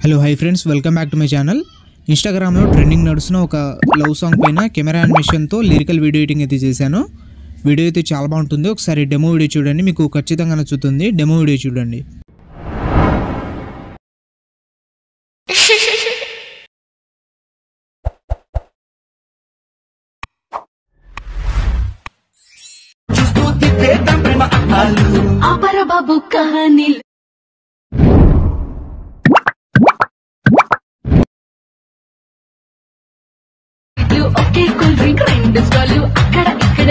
Hello hi friends, welcome back to my channel. ఇన్స్టాగ్రామ్లో trending నడుస్తున్న ఒక లవ్ సాంగ్ పైన కెమెరా యానిమేషన్తో లిరికల్ వీడియో ఎడిటింగ్ అయితే చేశాను. వీడియో అయితే చాలా బాగుంటుంది. ఒకసారి డెమో వీడియో చూడండి, మీకు ఖచ్చితంగా నచ్చుతుంది. డెమో వీడియో చూడండి. బాబు కహానీ ఒకే కూల్ డ్రింక్ రెండు స్టాలు అక్కడ ఇక్కడ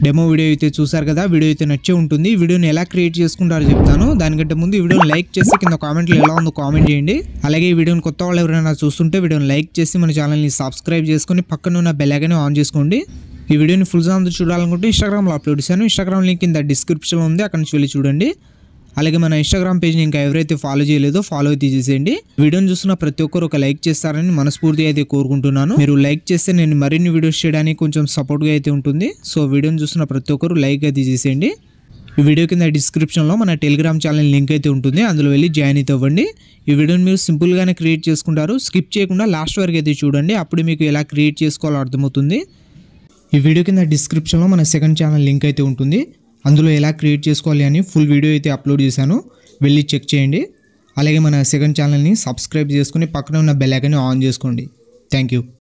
డెమో వీడియో అయితే చూసారు కదా. వీడియో అయితే నచ్చే ఉంటుంది. వీడియోని ఎలా క్రియేట్ చేసుకుంటారో చెప్తాను. దానికంటే ముందు ఈ వీడియోని లైక్ చేసి కింద కామెంట్లో ఎలా ఉందో కామెంట్ చేయండి. అలాగే ఈ వీడియోని కొత్త వాళ్ళు ఎవరైనా చూస్తుంటే వీడియోని లైక్ చేసి మన ఛానల్ని సబ్స్క్రైబ్ చేసుకుని పక్కన ఉన్న బెల్ ఐకాన్ ఆన్ చేసుకోండి. ఈ వీడియోని ఫుల్ సాంగ్ చూడాలనుకుంటే ఇన్స్టాగ్రామ్లో అప్లోడ్ చేశాను. ఇన్స్టాగ్రామ్ లింక్ కింద డిస్క్రిప్షన్లో ఉంది, అక్కడ నుంచి వెళ్ళి చూడండి. అలాగే మన ఇన్స్టాగ్రామ్ పేజ్ని ఇంకా ఎవరైతే ఫాలో చేయలేదో ఫాలో అయితే చేసేయండి. వీడియోని చూస్తున్న ప్రతి ఒక్కరు ఒక లైక్ చేస్తారని మనస్ఫూర్తిగా అయితే కోరుకుంటున్నాను. మీరు లైక్ చేస్తే నేను మరిన్ని వీడియోస్ చేయడానికి కొంచెం సపోర్ట్గా అయితే ఉంటుంది. సో వీడియోని చూస్తున్న ప్రతి ఒక్కరు లైక్ అయితే చేసేయండి. ఈ వీడియో కింద డిస్క్రిప్షన్లో మన టెలిగ్రామ్ ఛానల్ లింక్ అయితే ఉంటుంది, అందులో వెళ్ళి జాయిన్ అయితే అవ్వండి. ఈ వీడియోని మీరు సింపుల్గానే క్రియేట్ చేసుకుంటారు. స్కిప్ చేయకుండా లాస్ట్ వరకు అయితే చూడండి, అప్పుడు మీకు ఎలా క్రియేట్ చేసుకోవాలో అర్థమవుతుంది. ఈ వీడియో కింద డిస్క్రిప్షన్లో మన సెకండ్ ఛానల్ లింక్ అయితే ఉంటుంది, అందులో ఎలా క్రియేట్ చేసుకోవాలి అని ఫుల్ వీడియో అయితే అప్లోడ్ చేశాను, వెళ్ళి చెక్ చేయండి. అలాగే మన సెకండ్ ఛానల్ని సబ్స్క్రైబ్ చేసుకుని పక్కన ఉన్న బెల్ ఐకాన్ని ఆన్ చేసుకోండి. Thank you.